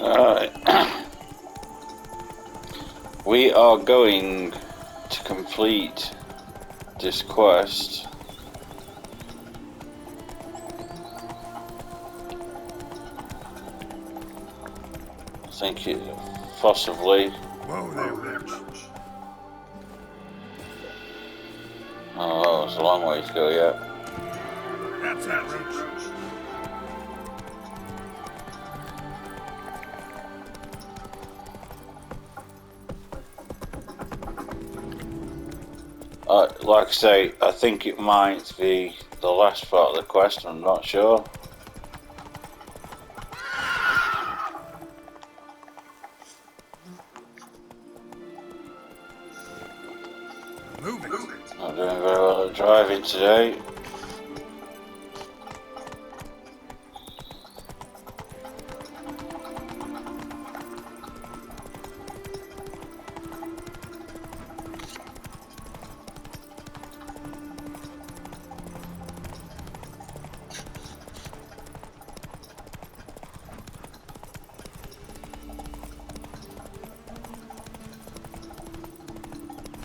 Alright. We are going to complete this quest. I think it possibly. Whoa there, Rich. Oh, it's a long way to go yet. That's it, Rich. Like I say, I think it might be the last part of the quest, I'm not sure. Move it. Not doing very well at driving today.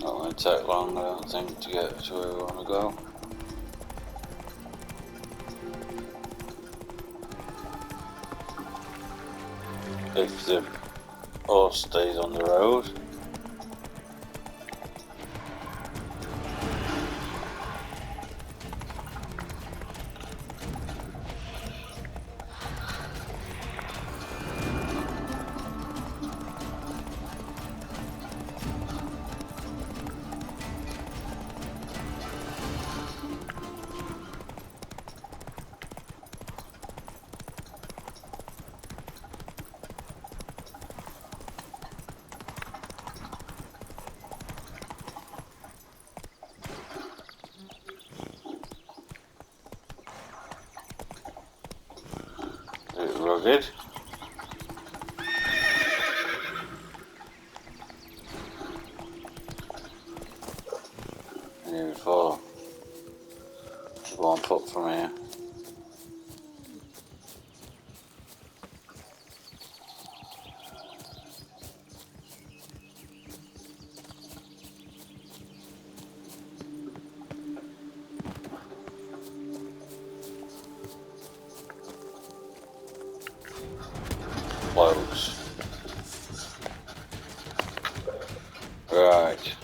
Not going to take long, I don't think, to get to where we want to go. If the horse stays on the road. A bit rugged. Here before. Go on foot from here. Close. Right.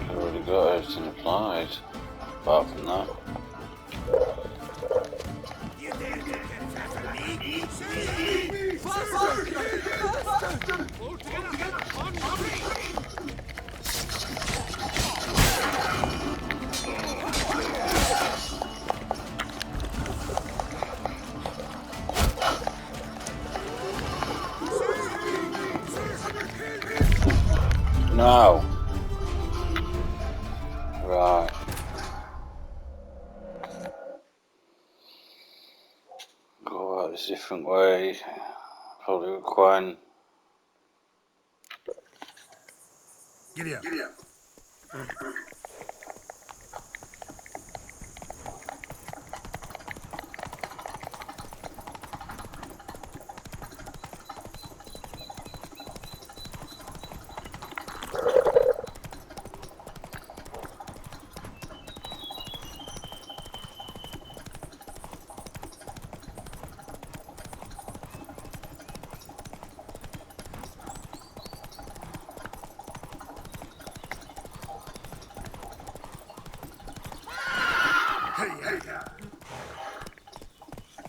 Already got everything applied. Apart from that. No. Right. Go about this different way. Probably requiring. Giddy up.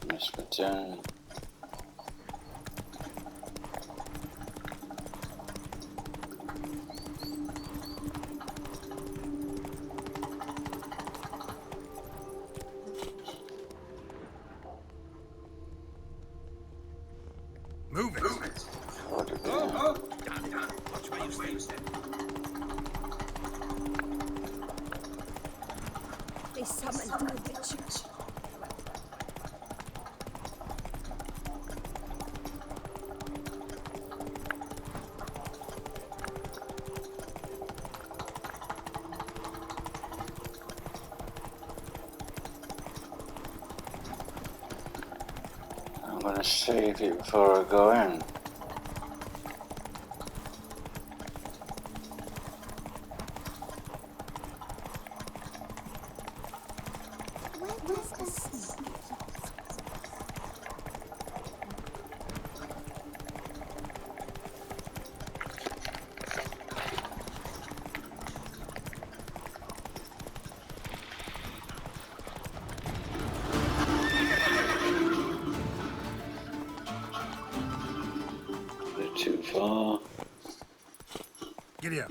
Missed my turn. Move it. What did They summoned the Witcher. I'm gonna save it before I go in. Where does the snake? Bit too far. Giddy up.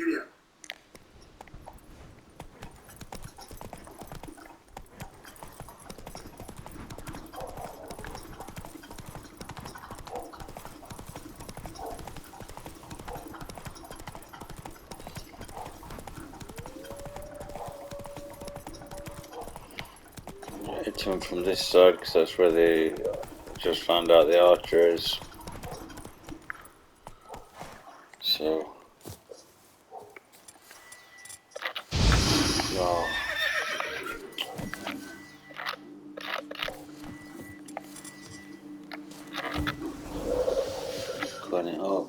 Hit him from this side because that's where they just found out the archer is. So. No. Clean it up.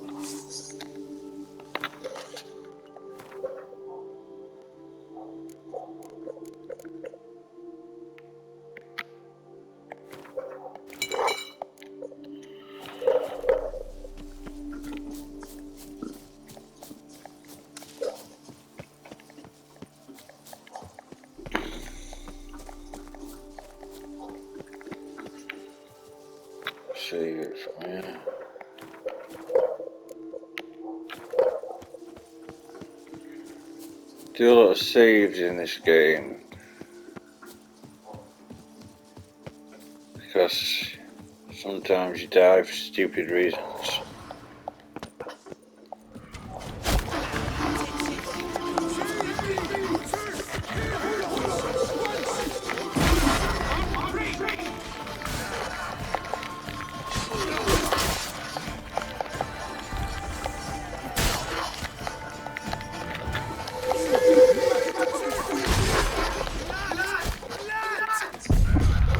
Save it from here. Do a lot of saves in this game because sometimes you die for stupid reasons.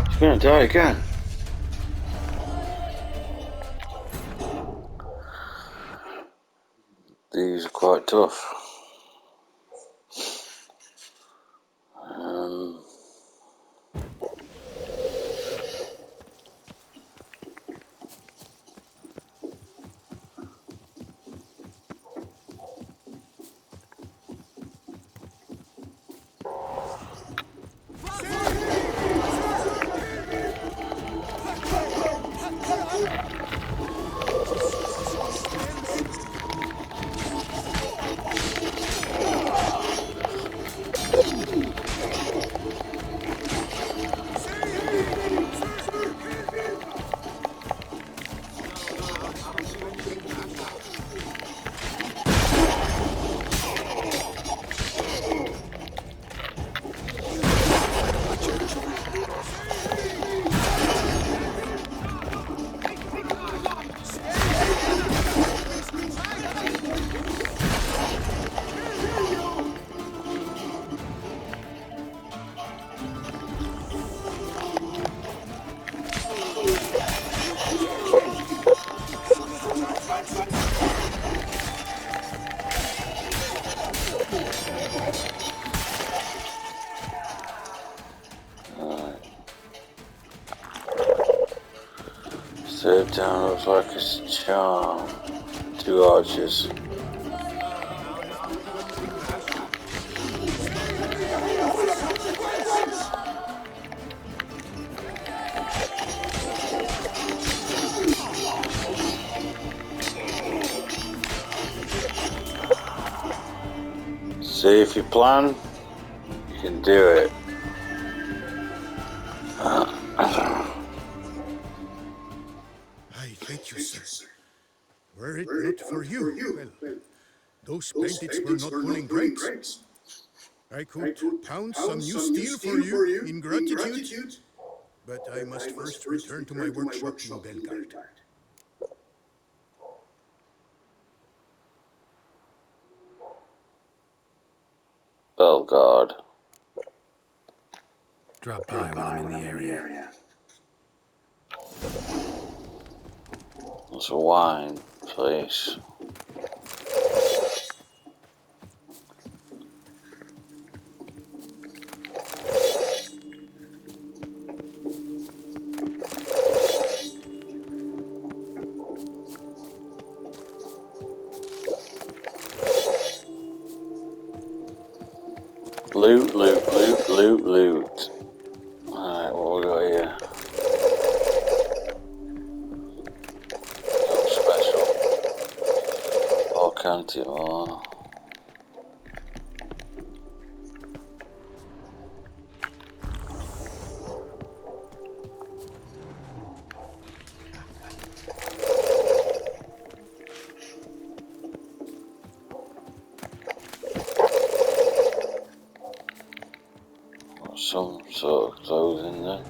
He's gonna die again. These are quite tough. Third down looks like it's a charm. 2 archers. See, if you plan, you can do it. I thank you, sir. Were it not for you, well, those bandits were not pulling pranks. I could pound some new steel for you in gratitude, but I must first return to my workshop in Belgard. Belgard. Drop by when I'm in the area. There's a wine place. Loot, loot, loot, loot, loot. Alright, what we got here? Something special. Orcantimore. Some sort of clothing there.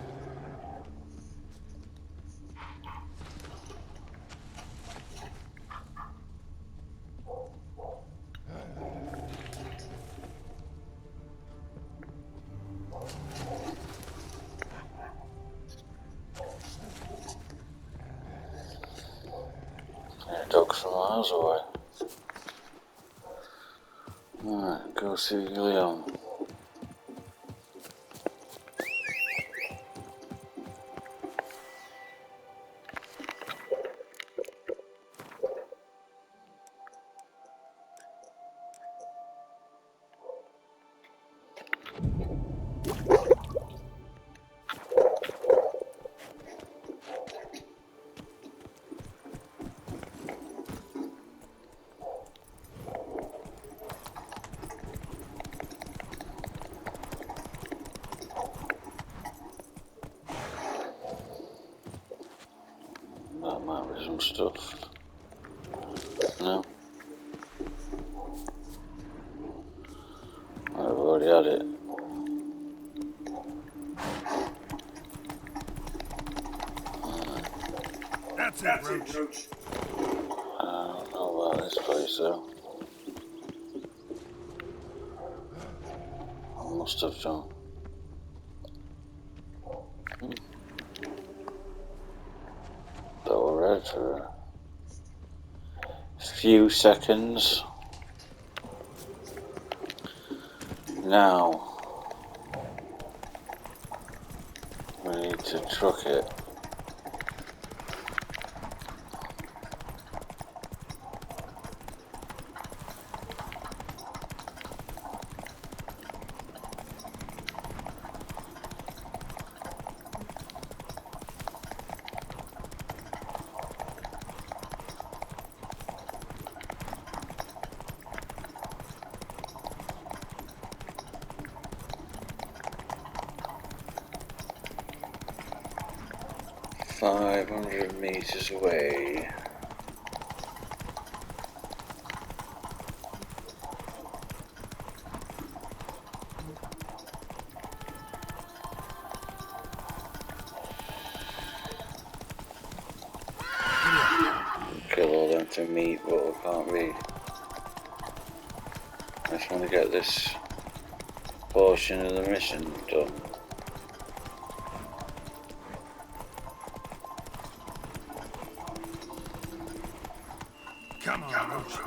Dogs from miles away. Alright, go see Leon. That might be some stuff. No? I've already had it. That's it, Roach. I don't know about this place though. I must have done. So we're ready for a few seconds. Now we need to truck it. $500 away. Kill all them to meat, but we can't read. I just want to get this portion of the mission done. Come on, Roach.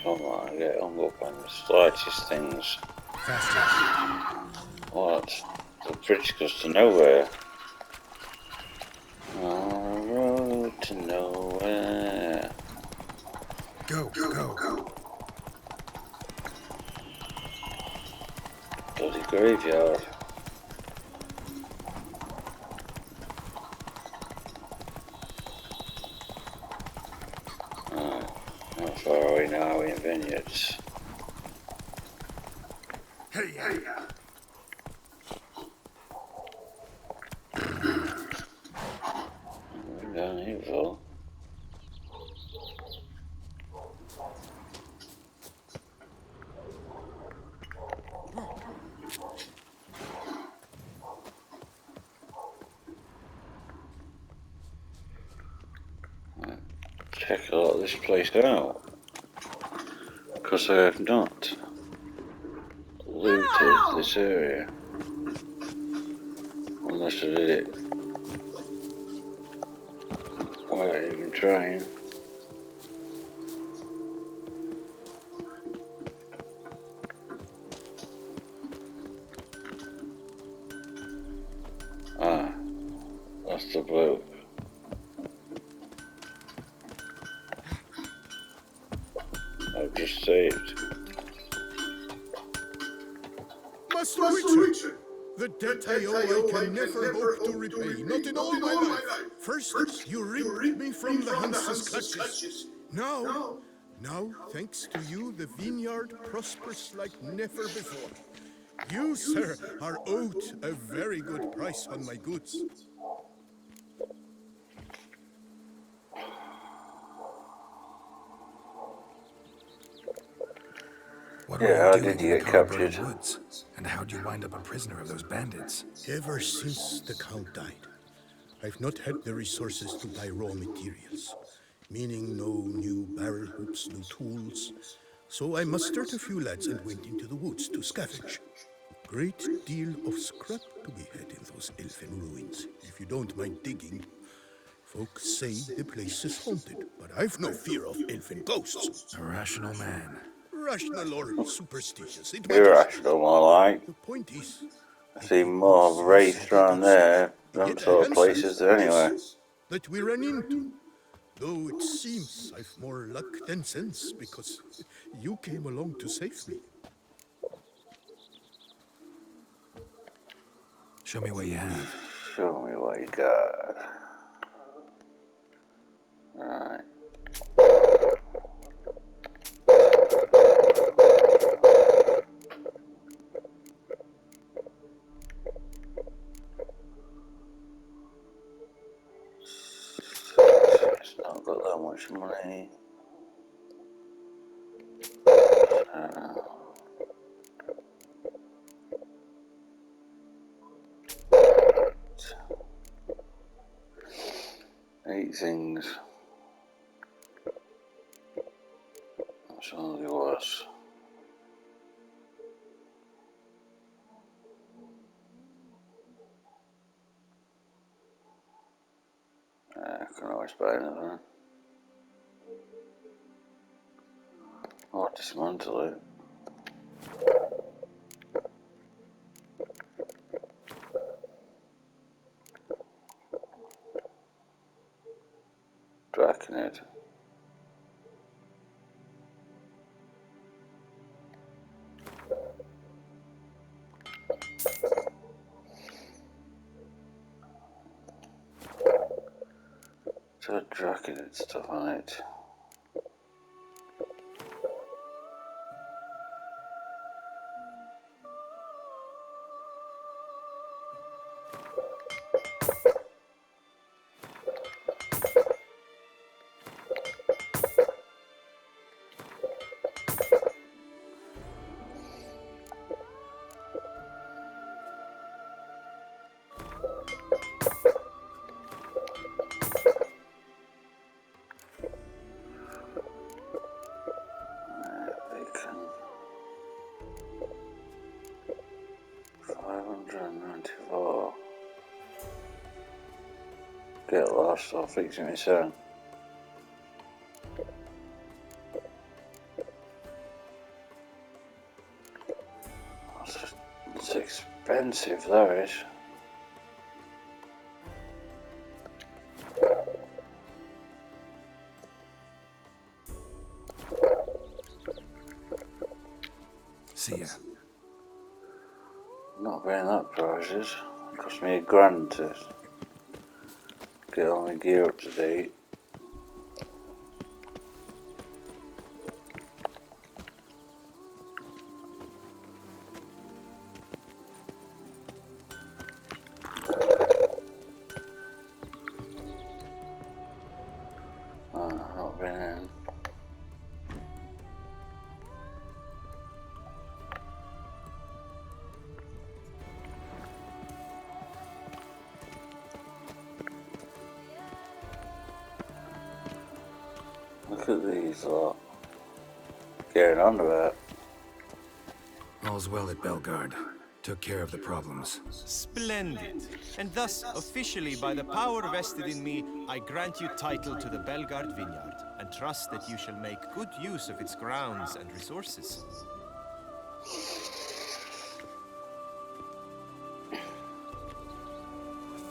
Come on, I get hung up on the slightest things. Faster. What? The bridge goes to nowhere. On a road to nowhere. Go. Bloody graveyard. How far are we now? Are we in vineyards? Hey. check a lot of this place out. Because I have not looted this area. Unless I did it without even trying. Ah, that's the bloke. I've just saved. Master Richard, the debt I owe I can never hope to repay, not in all my life. First, you ripped me from the Hanse's clutches. Now, thanks to you, the vineyard prospers like never before. You, sir, are owed a very good price on my goods. What Yeah, were how you doing did you in the get Carlsbad captured? Woods? And how did you wind up a prisoner of those bandits? Ever since the Count died, I've not had the resources to buy raw materials, meaning no new barrel hoops, no tools. So I mustered a few lads and went into the woods to scavenge. Great deal of scrap to be had in those elfin ruins, if you don't mind digging. Folks say the place is haunted, but I've no fear of elfin ghosts. A rational man. Rational or superstitious, it matters. Irrational, more like. The point is, I see more of a wraith around there, them sort of places there anyway. that we ran into. Though it seems I've more luck than sense because you came along to save me. Show me what you have. Show me what you got. Alright. It's not got that much money. Eight things. That's all there was. I can always buy another. Or dismantle it. Draconid. So Draconid stuff on it. Bacon. 594. Get lost or fix it myself. It's expensive, that is. See ya. Not paying that prices. It cost me $1,000 to get all my gear up to date. Not been in. Look at these lot. Getting on about. All's well at Belgard. Took care of the problems. Splendid. And thus, officially, by the power vested in me, I grant you title to the Belgard Vineyard, and trust that you shall make good use of its grounds and resources.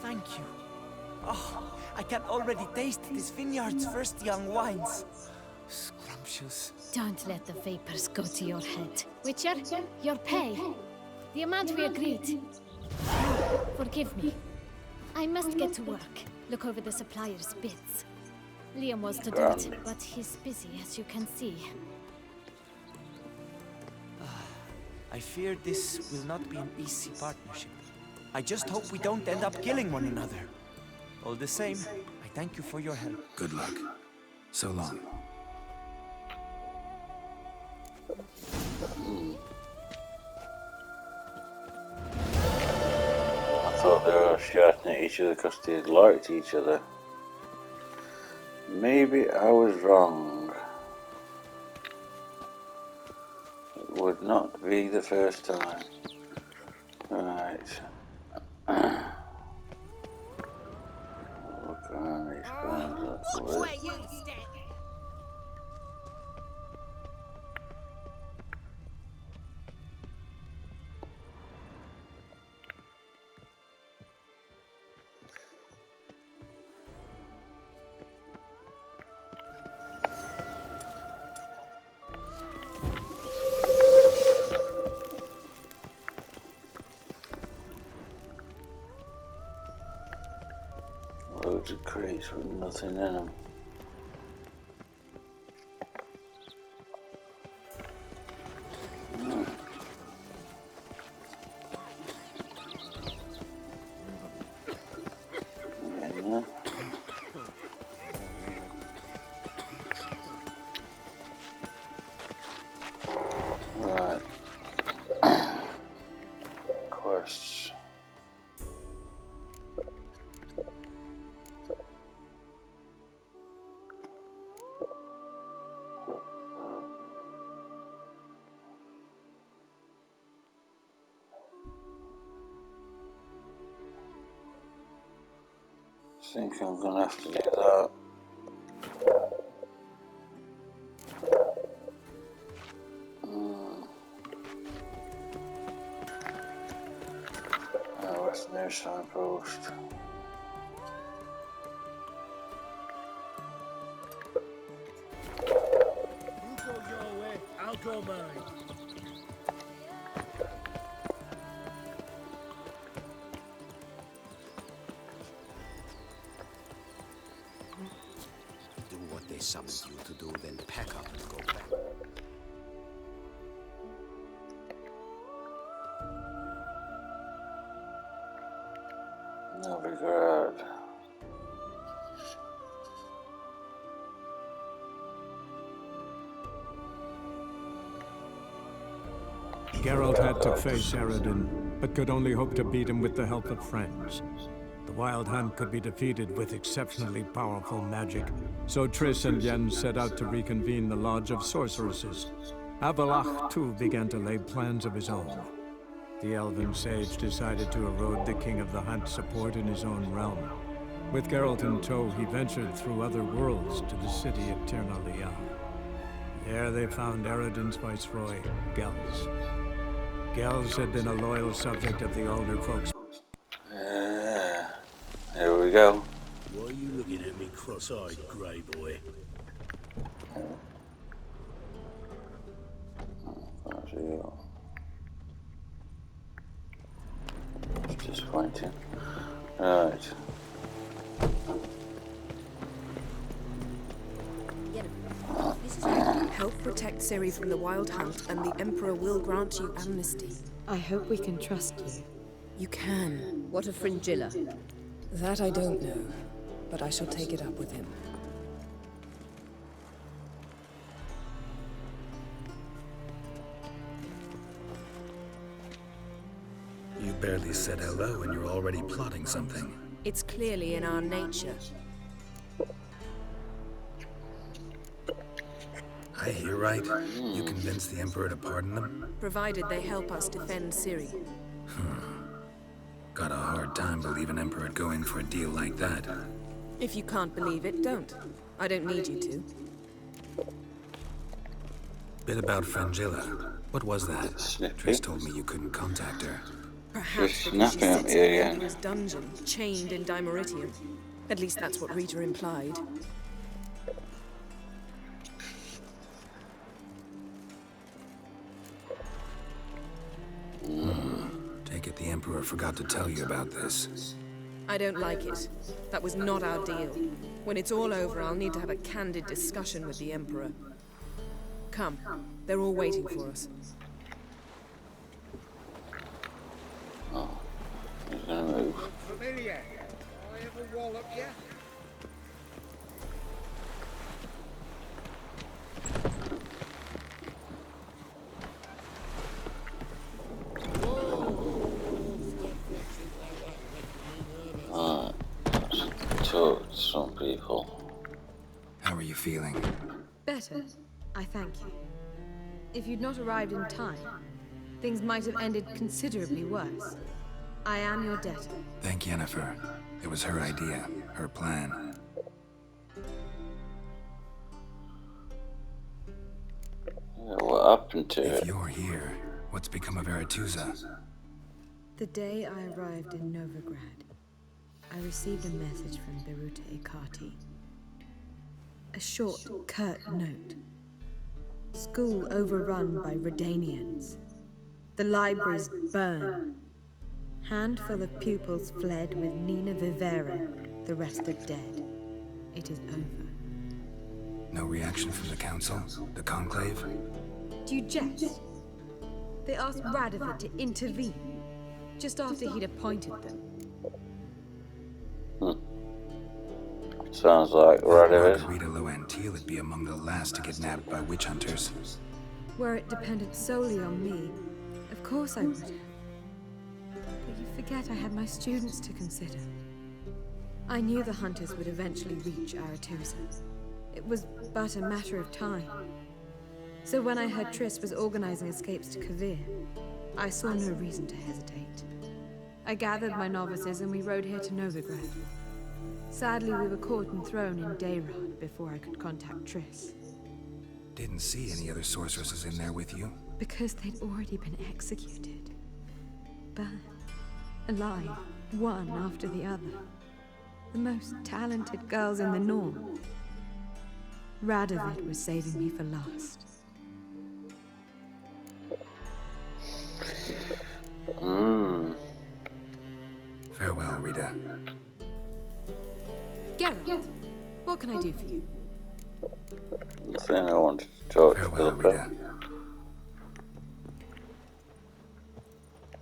Thank you. Oh, I can already taste this vineyard's first young wines. Scrumptious. Don't let the vapors go to your head. Witcher, your pay. The amount we agreed. Forgive me. I must get to work. Look over the supplier's bids. Liam was to do it, but he's busy, as you can see. I fear this will not be an easy partnership. I just hope we don't end up killing one another. All the same, I thank you for your help. Good luck. So long. I thought they were shouting at each other because they liked each other. Maybe I was wrong. It would not be the first time. Right. Look around these grounds. That's Watch the way. where you step. Loads of crates with nothing in them. Yeah. Right. Quests. I think I'm gonna have to do that. Oh, what's the nearest signpost? You go your way, I'll go mine. Do what they summoned you to do, then pack up and go back. Novigrad. Geralt had to face Eredin, but could only hope to beat him with the help of friends. The Wild Hunt could be defeated with exceptionally powerful magic, so Triss and Yen set out to reconvene the Lodge of Sorceresses. Avallac'h, too, began to lay plans of his own. The Elven sage decided to erode the King of the Hunt's support in his own realm. With Geralt in tow, he ventured through other worlds to the city of Tir na Lial. There they found Eredin's viceroy, Gels. Gels had been a loyal subject of the Alder folks. Here we go. Why are you looking at me cross-eyed, grey boy? That's you. It's disappointing. Right. Help protect Ciri from the Wild Hunt, and the Emperor will grant you amnesty. I hope we can trust you. You can. What of Fringilla? That I don't know, but I shall take it up with him. You barely said hello and you're already plotting something. It's clearly in our nature. I hear right? You convinced the Emperor to pardon them? Provided they help us defend Ciri. Got a hard time believing Emperor would go in for a deal like that. If you can't believe it, don't. I don't need you to. Bit about Frangilla. What was that? Snippy. Triss told me you couldn't contact her. Perhaps Just because she snapping at sits me in the again. Emperor's dungeon, chained in Dimeritium. At least that's what Rita implied. Take it the Emperor forgot to tell you about this. I don't like it. That was not our deal. When it's all over, I'll need to have a candid discussion with the Emperor. Come, they're all waiting for us. Oh, he's gonna move. Familiar. I ever wallop you? Talk to some people. How are you feeling? Better, I thank you. If you'd not arrived in time, things might have ended considerably worse. I am your debtor. Thank Yennefer. It was her idea, her plan. What happened to If it? you're here, what's become of Aretusa? The day I arrived in Novigrad, I received a message from Beruta Ikati. A short, curt note. School overrun by Redanians. The libraries burned. Handful of pupils fled with Nina Vivera. The rest are dead. It is over. No reaction from the Council? The Conclave? Do you jest? They asked Radovid to intervene, just after he'd appointed them. Sounds like Radovid. Margarita Loantil would be among the last to get nabbed by witch hunters. Were it dependent solely on me, of course I would have. But you forget I had my students to consider. I knew the hunters would eventually reach Aretusa. It was but a matter of time. So when I heard Triss was organizing escapes to Kavir, I saw no reason to hesitate. I gathered my novices and we rode here to Novigrad. Sadly, we were caught and thrown in Dayrod before I could contact Triss. Didn't see any other sorceresses in there with you? Because they'd already been executed. Burned. Alive, one after the other. The most talented girls in the North. Radovid was saving me for last. Farewell, Rita. Geralt, what can I do for you? I think I wanted to talk to Farewell, Philippa. Rita.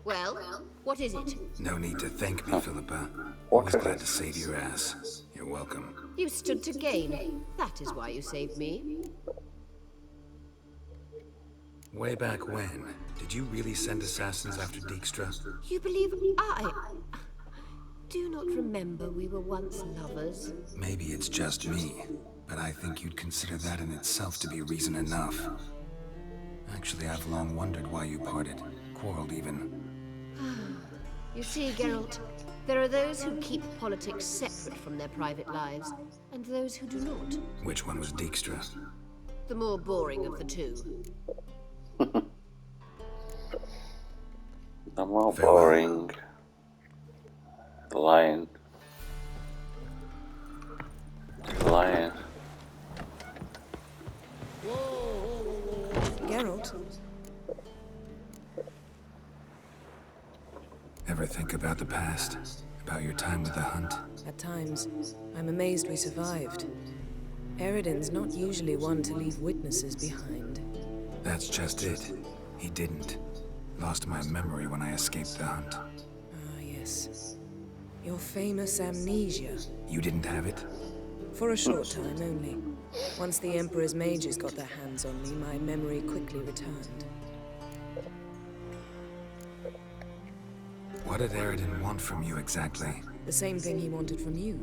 Well, what is it? No need to thank me, Philippa. What Always is glad it? to save your ass. You're welcome. You stood to gain. That is why you saved me. Way back when, did you really send assassins after Dijkstra? You believe I do not remember we were once lovers? Maybe it's just me, but I think you'd consider that in itself to be reason enough. Actually, I've long wondered why you parted, quarreled even. You see, Geralt, there are those who keep politics separate from their private lives, and those who do not. Which one was Dijkstra? The more boring of the two. The more boring. The lion. The lion. Geralt, Ever think about the past? About your time with the Hunt? at times, I'm amazed we survived. Eredin's not usually one to leave witnesses behind. That's just it. He didn't. Lost my memory when I escaped the Hunt. Ah, yes. Your famous amnesia. You didn't have it? For a short time only. Once the Emperor's mages got their hands on me, my memory quickly returned. What did Eredin want from you exactly? The same thing he wanted from you.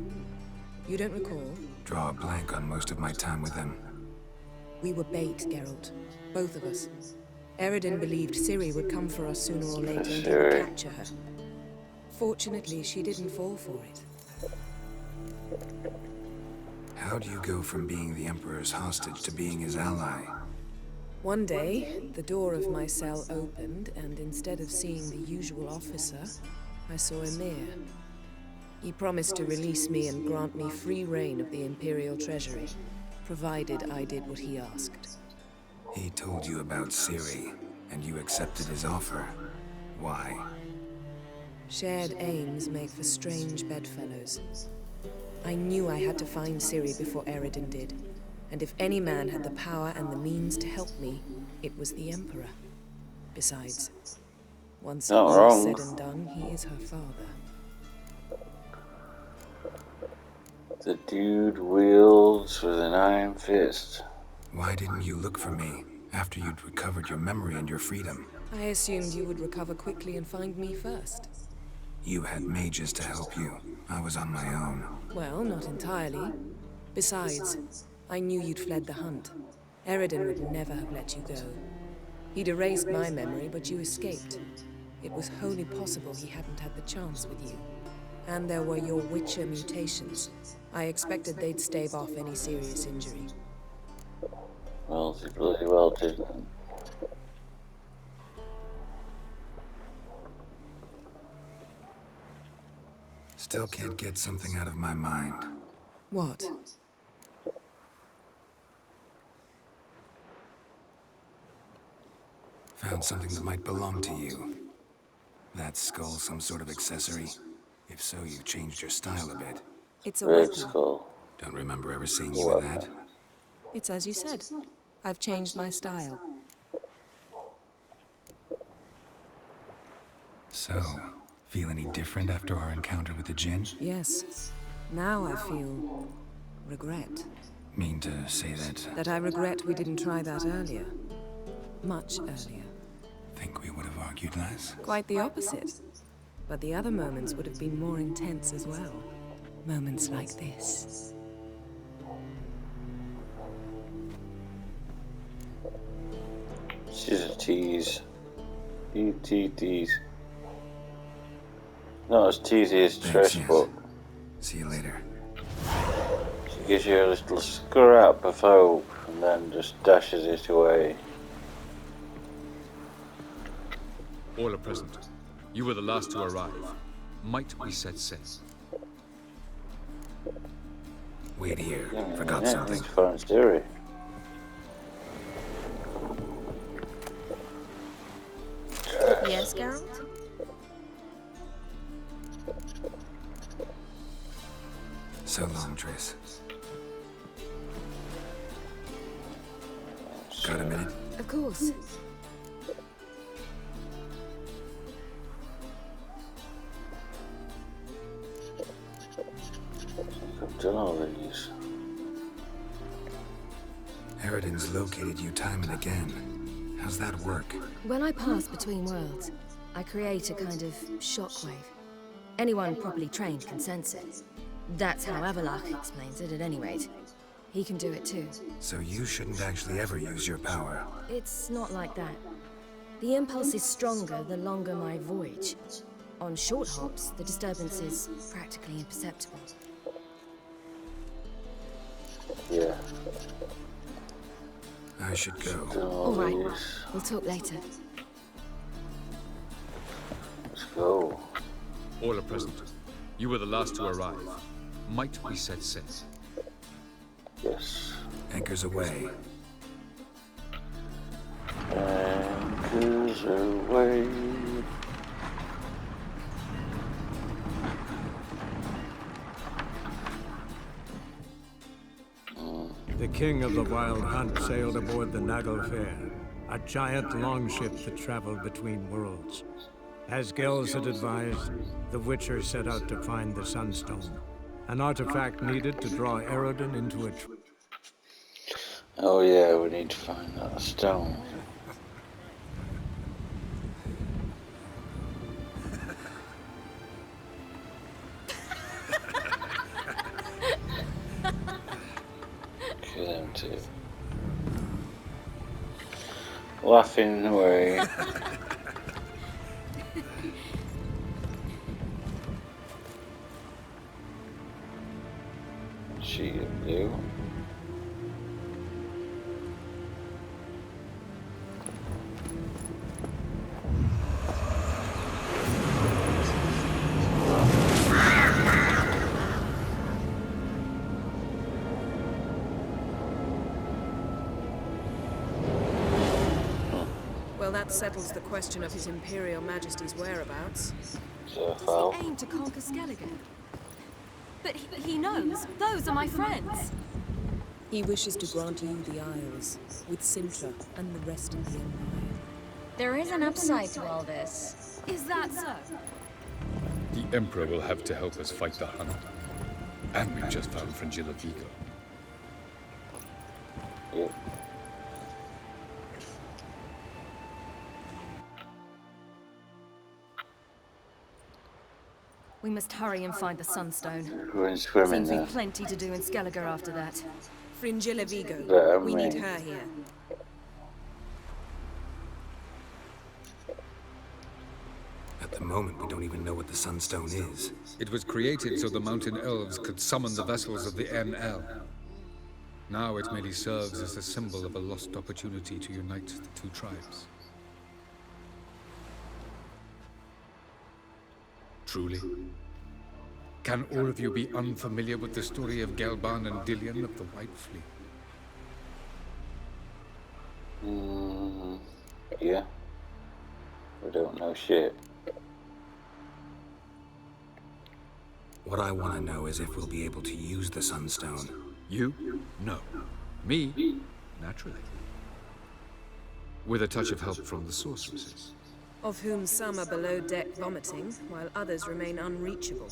You don't recall? Draw a blank on most of my time with him. We were bait, Geralt. Both of us. Eredin believed Ciri would come for us sooner or later and he would capture her. Fortunately, she didn't fall for it. How do you go from being the Emperor's hostage to being his ally? One day, the door of my cell opened, and instead of seeing the usual officer, I saw Emir. He promised to release me and grant me free reign of the Imperial Treasury, provided I did what he asked. He told you about Ciri, and you accepted his offer. Why? Shared aims make for strange bedfellows. I knew I had to find Ciri before Eredin did, and if any man had the power and the means to help me, it was the Emperor. Besides, once all is said and done, he is her father. The dude wields with an iron fist. Why didn't you look for me after you'd recovered your memory and your freedom? I assumed you would recover quickly and find me first. You had mages to help you. I was on my own. Well, not entirely. Besides, I knew you'd fled the hunt. Eredin would never have let you go. He'd erased my memory, but you escaped. It was wholly possible he hadn't had the chance with you. And there were your Witcher mutations. I expected they'd stave off any serious injury. Well, they bloody well didn't. Still can't get something out of my mind. What? Found something that might belong to you. That skull some sort of accessory? If so, you've changed your style a bit. It's a weapon. Skull. Don't remember ever seeing you in that. It's as you said. I've changed my style. So, feel any different after our encounter with the Jinn? Yes. Now I feel regret. Mean to say that? That I regret we didn't try that earlier. Much earlier. Think we would have argued less? Quite the opposite. But the other moments would have been more intense as well. Moments like this. She's a tease. Tease. Not as teasy as Trish, but see you later. She gives you a little scrap of hope and then just dashes it away. All are present. You were the last to arrive. Might we set sail? Wait here. Forgot something. Found Ciri. Yes, Geralt? So long, Triss. Got a minute? Of course. I've done all these. Eredin's located you time and again. How's that work? When I pass between worlds, I create a kind of shockwave. Anyone properly trained can sense it. That's how Avallac'h explains it at any rate. He can do it too. So you shouldn't actually ever use your power. It's not like that. The impulse is stronger the longer my voyage. On short hops, the disturbance is practically imperceptible. Yeah. I should go. All right. We'll talk later. Let's go. All are present. You were the last to arrive. Might we set sail? Yes. Anchors away. Anchors away. The king of the Wild Hunt sailed aboard the Naglfar, a giant longship that traveled between worlds. As Gels had advised, the Witcher set out to find the Sunstone, an artifact needed to draw Eredin into a... Oh yeah, we need to find that stone. Kill him too. Laughing away. She and you. Well, that settles the question of His Imperial Majesty's whereabouts. So Does he aim to conquer Skellige? But he knows. Those are my friends. He wishes to grant you the Isles, with Sintra and the rest of the Empire. There is an upside to all this. Is that so? The Emperor will have to help us fight the Hunt. And we've just found Fringilla Vigo. Yep. We must hurry and find the Sunstone. We're in swimming Seems we've now. plenty to do in Skellige after that. Fringilla Vigo. Better We need me. her here. At the moment, we don't even know what the Sunstone is. It was created so the Mountain Elves could summon the vessels of the NL. Now it merely serves as a symbol of a lost opportunity to unite the two tribes. Truly? Can all of you be unfamiliar with the story of Gelban and Dillion of the White Fleet? Yeah. We don't know shit. What I want to know is if we'll be able to use the Sunstone. You? No. Me? Naturally. With a touch of help from the sorceresses. Of whom some are below deck vomiting, while others remain unreachable.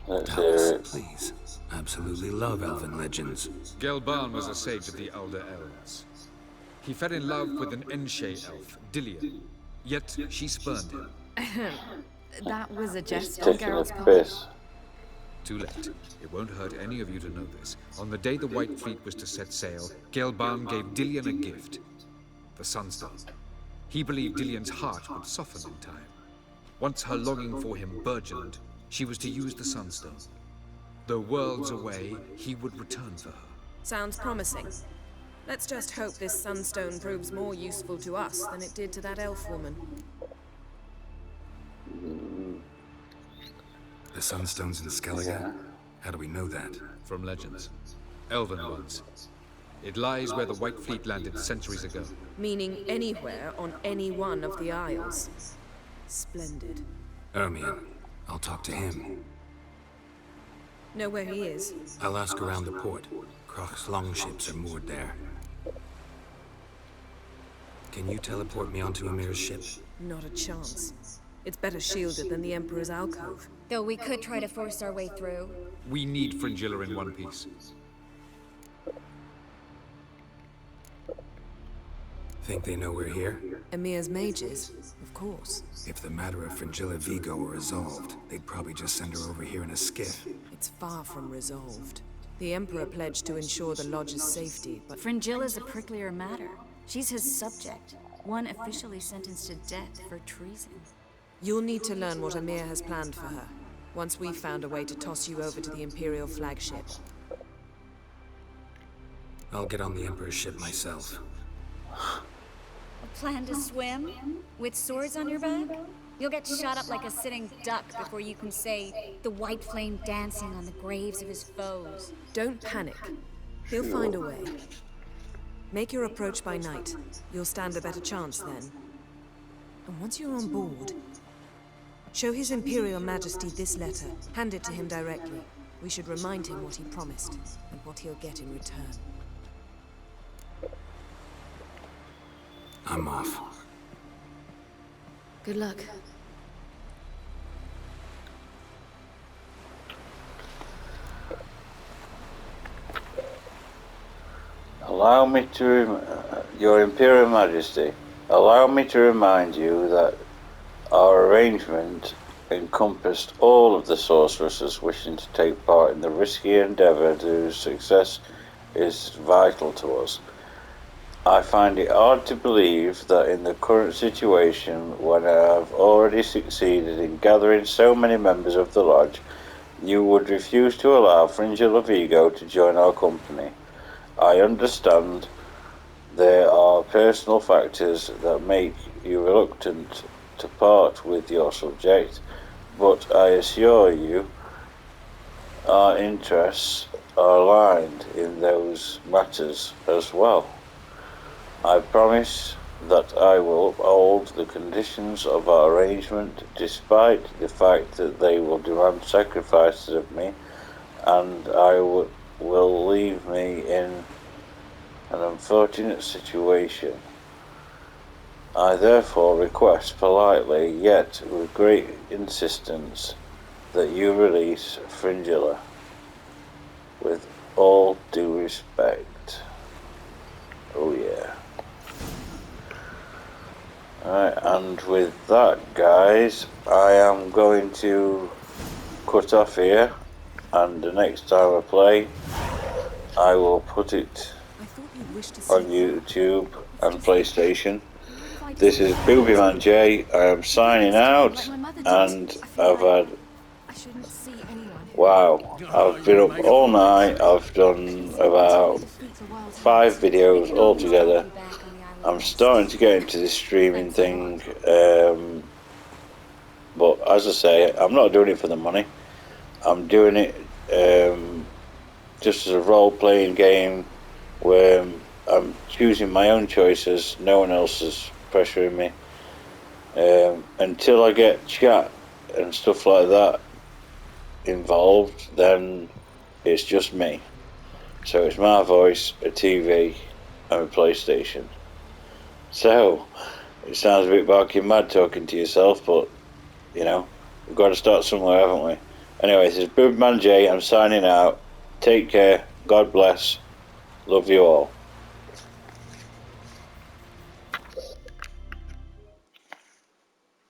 Let's Tell hear us, it. please. Absolutely love elven legends. Gelban was a sage of the Elder Elves. He fell in love with an Enshe elf, Dillion. Yet she spurned him. That was a jest on Taking a Geralt's part. piss. Too late. It won't hurt any of you to know this. On the day the White Fleet was to set sail, Gelban gave Dillion a gift. The Sunstone. He believed Dillion's heart would soften in time. Once her longing for him burgeoned, she was to use the Sunstone. Though worlds away, he would return for her. Sounds promising. Let's just hope this Sunstone proves more useful to us than it did to that elf woman. The Sunstone's in Skellige? Yeah. How do we know that? From legends. Elven ones. It lies where the White Fleet landed centuries ago. Meaning anywhere on any one of the Isles. Splendid. Ermion. I'll talk to him. Know where he is? I'll ask around the port. Krach's longships are moored there. Can you teleport me onto Amir's ship? Not a chance. It's better shielded than the Emperor's alcove. Though we could try to force our way through. We need Fringilla in one piece. Think they know we're here? Emir's mages, of course. If the matter of Fringilla Vigo were resolved, they'd probably just send her over here in a skiff. It's far from resolved. The Emperor pledged to ensure the Lodge's safety, but Fringilla's a pricklier matter. She's his subject, one officially sentenced to death for treason. you'll need to learn what Emir has planned for her, once we've found a way to toss you over to the Imperial flagship. I'll get on the Emperor's ship myself. A plan to swim? With swords on your back? You'll get shot up like a sitting duck before you can say the white flame dancing on the graves of his foes. Don't panic. He'll find a way. Make your approach by night. You'll stand a better chance then. And once you're on board, show His Imperial Majesty this letter. Hand it to him directly. We should remind him what he promised, and what he'll get in return. I'm off. Good luck. Allow me to, Your Imperial Majesty, allow me to remind you that our arrangement encompassed all of the sorceresses wishing to take part in the risky endeavour to whose success is vital to us. I find it hard to believe that in the current situation, when I have already succeeded in gathering so many members of the Lodge, you would refuse to allow Fringilla Vigo to join our company. I understand there are personal factors that make you reluctant to part with your subject, but I assure you our interests are aligned in those matters as well. I promise that I will uphold the conditions of our arrangement despite the fact that they will demand sacrifices of me, and will leave me in an unfortunate situation. I therefore request politely, yet with great insistence, that you release Fringilla. With all due respect. Oh yeah. Alright, and with that, guys, I am going to cut off here, and the next time I play, I will put it on YouTube and PlayStation. This is Boobyman J. I am signing out, and I've had... Wow, I've been up all night. I've done about 5 videos altogether. I'm starting to get into this streaming thing, but as I say, I'm not doing it for the money. I'm doing it just as a role-playing game where I'm choosing my own choices, no one else is pressuring me. Until I get chat and stuff like that involved, then it's just me. So it's my voice, a TV, and a PlayStation. So it sounds a bit barking mad talking to yourself, but you know, we've got to start somewhere, haven't we? Anyway, this is Boobyman J. I'm signing out. Take care. God bless. Love you all.